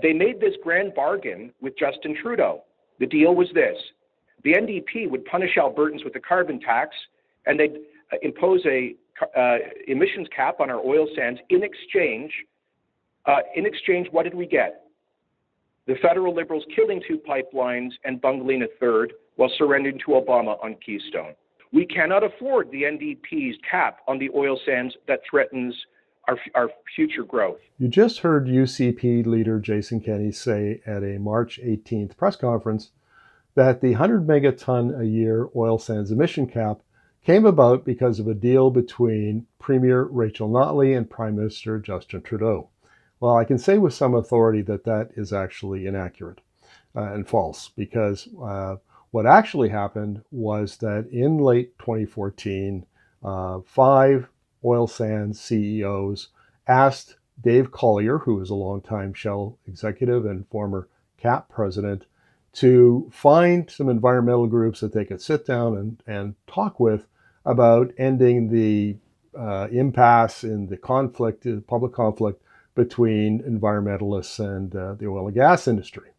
They made this grand bargain with Justin Trudeau. The deal was this. The NDP would punish Albertans with a carbon tax, and they'd impose a emissions cap on our oil sands. In exchange, what did we get? The federal Liberals killing 2 pipelines and bungling a third while surrendering to Obama on Keystone. We cannot afford the NDP's cap on the oil sands that threatens our future growth. You just heard UCP leader Jason Kenney say at a March 18th press conference that the 100 megaton a year oil sands emission cap came about because of a deal between Premier Rachel Notley and Prime Minister Justin Trudeau. Well, I can say with some authority that that is actually inaccurate and false, because what actually happened was that in late 2014, 5 oil sands CEOs asked Dave Collier, who is a longtime Shell executive and former CAP president, to find some environmental groups that they could sit down and talk with about ending the impasse in the conflict, the public conflict between environmentalists and the oil and gas industry.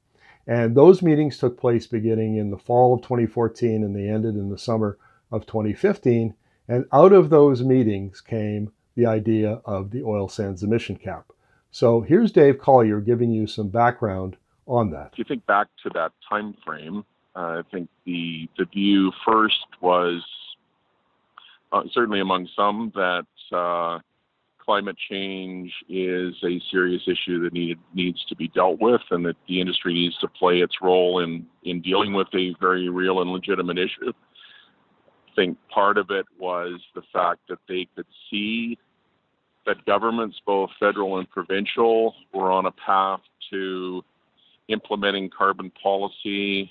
And those meetings took place beginning in the fall of 2014 and they ended in the summer of 2015. And out of those meetings came the idea of the oil sands emission cap. So here's Dave Collier giving you some background on that. If you think back to that time frame, I think the view first was certainly among some that climate change is a serious issue that needs to be dealt with, and that the industry needs to play its role in dealing with a very real and legitimate issue. I think part of it was the fact that they could see that governments, both federal and provincial, were on a path to implementing carbon policy,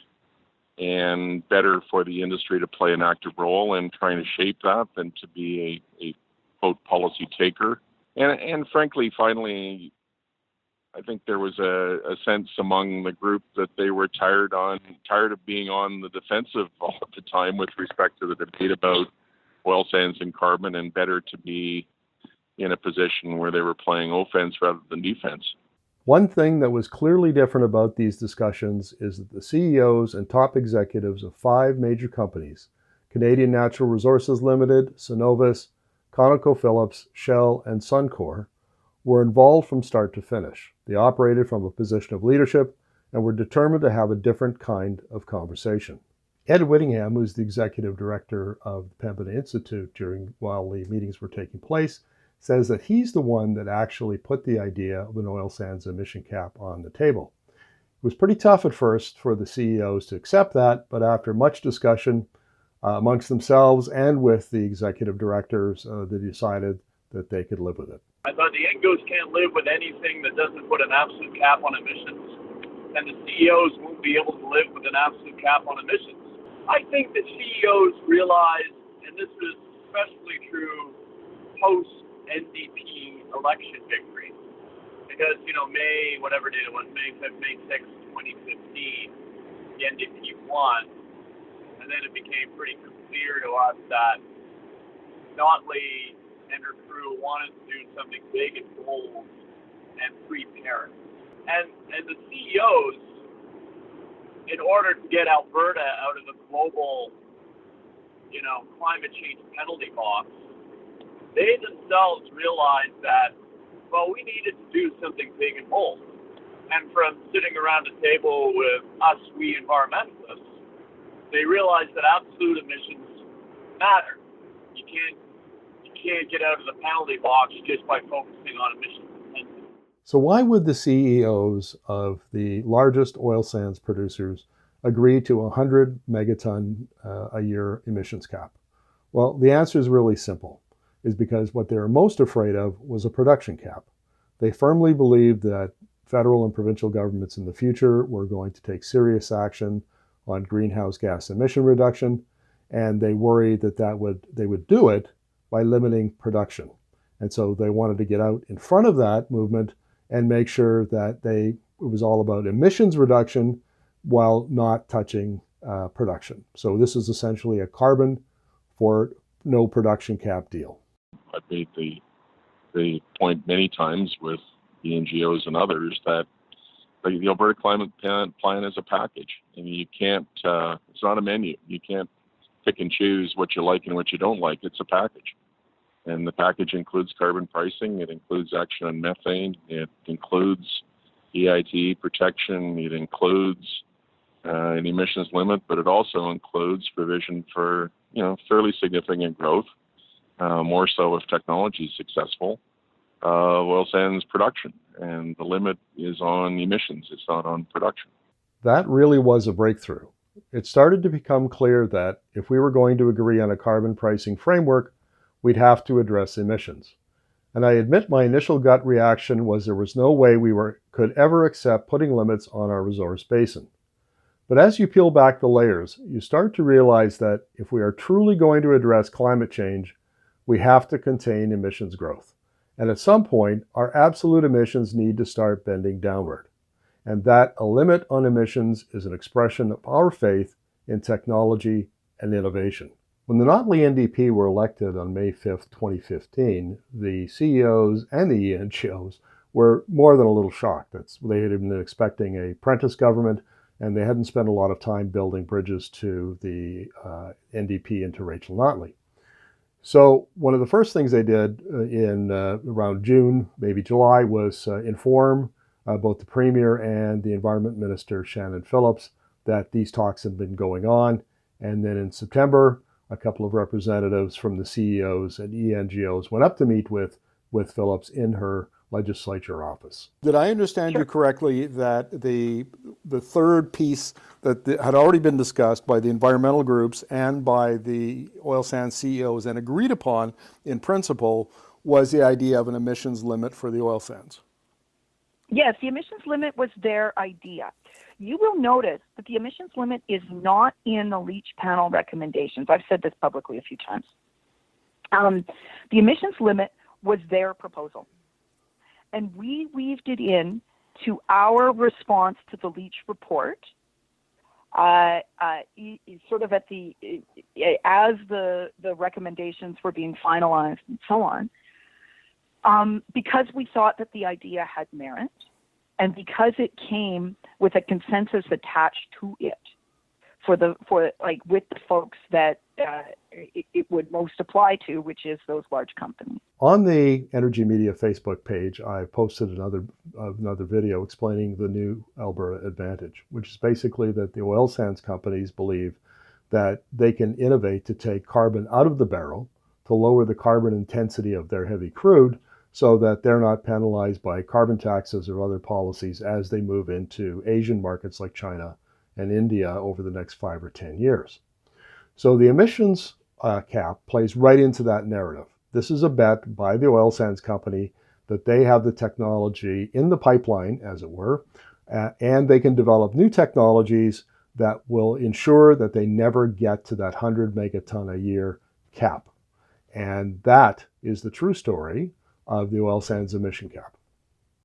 and better for the industry to play an active role in trying to shape that than to be a quote policy taker. And frankly, finally, I think there was a sense among the group that they were tired of being on the defensive all the time with respect to the debate about oil sands and carbon, and better to be in a position where they were playing offense rather than defense. One thing that was clearly different about these discussions is that the CEOs and top executives of 5 major companies, Canadian Natural Resources Limited, Cenovus, ConocoPhillips, Shell, and Suncor, were involved from start to finish. They operated from a position of leadership and were determined to have a different kind of conversation. Ed Whittingham, who's the executive director of the Pembina Institute while the meetings were taking place, says that he's the one that actually put the idea of an oil sands emission cap on the table. It was pretty tough at first for the CEOs to accept that, but after much discussion amongst themselves and with the executive directors, they decided that they could live with it. I thought the ENGOs can't live with anything that doesn't put an absolute cap on emissions, and the CEOs won't be able to live with an absolute cap on emissions. I think that CEOs realize, and this is especially true post-NDP election victory, because, May 6th, 2015, the NDP won, and then it became pretty clear to us that Notley and her crew wanted to do something big and bold and pre-parent. And the CEOs, in order to get Alberta out of the global, climate change penalty box, they themselves realized that, we needed to do something big and bold. And from sitting around a table with we environmentalists, they realized that absolute emissions matter. You can't get out of the penalty box just by focusing on emissions intensity. So why would the CEOs of the largest oil sands producers agree to a 100 megaton a year emissions cap? Well, the answer is really simple, is because what they were most afraid of was a production cap. They firmly believed that federal and provincial governments in the future were going to take serious action on greenhouse gas emission reduction, and they worried that they would do it by limiting production. And so they wanted to get out in front of that movement and make sure that it was all about emissions reduction while not touching production. So this is essentially a carbon for no production cap deal. I've made the point many times with the ENGOs and others that the Alberta Climate Plan is a package, and you can't. It's not a menu. You can't pick and choose what you like and what you don't like. It's a package, and the package includes carbon pricing. It includes action on methane. It includes EIT protection. It includes an emissions limit, but it also includes provision for fairly significant growth, more so if technology is successful. Oil sands production, and the limit is on emissions, it's not on production. That really was a breakthrough. It started to become clear that if we were going to agree on a carbon pricing framework, we'd have to address emissions. And I admit my initial gut reaction was there was no way we could ever accept putting limits on our resource basin. But as you peel back the layers, you start to realize that if we are truly going to address climate change, we have to contain emissions growth. And at some point, our absolute emissions need to start bending downward. And that a limit on emissions is an expression of our faith in technology and innovation. When the Notley NDP were elected on May 5th, 2015, the CEOs and the ENGOs were more than a little shocked. They had been expecting a apprentice government, and they hadn't spent a lot of time building bridges to the NDP and to Rachel Notley. So one of the first things they did in around June, maybe July, was inform both the Premier and the Environment Minister, Shannon Phillips, that these talks had been going on. And then in September, a couple of representatives from the CEOs and ENGOs went up to meet with Phillips in her legislature office. Did I understand you correctly that the third piece that had already been discussed by the environmental groups and by the oil sands CEOs and agreed upon in principle was the idea of an emissions limit for the oil sands? Yes, the emissions limit was their idea. You will notice that the emissions limit is not in the Leach panel recommendations. I've said this publicly a few times. The emissions limit was their proposal. And we weaved it in to our response to the Leach report, sort of at as the recommendations were being finalized and so on, because we thought that the idea had merit, and because it came with a consensus attached to it with the folks that it would most apply to, which is those large companies. On the Energy Media Facebook page, I posted another video explaining the new Alberta Advantage, which is basically that the oil sands companies believe that they can innovate to take carbon out of the barrel to lower the carbon intensity of their heavy crude so that they're not penalized by carbon taxes or other policies as they move into Asian markets like China and India over the next 5 or 10 years. So the emissions cap plays right into that narrative. This is a bet by the oil sands company that they have the technology in the pipeline, as it were, and they can develop new technologies that will ensure that they never get to that 100 megaton a year cap. And that is the true story of the oil sands emission cap.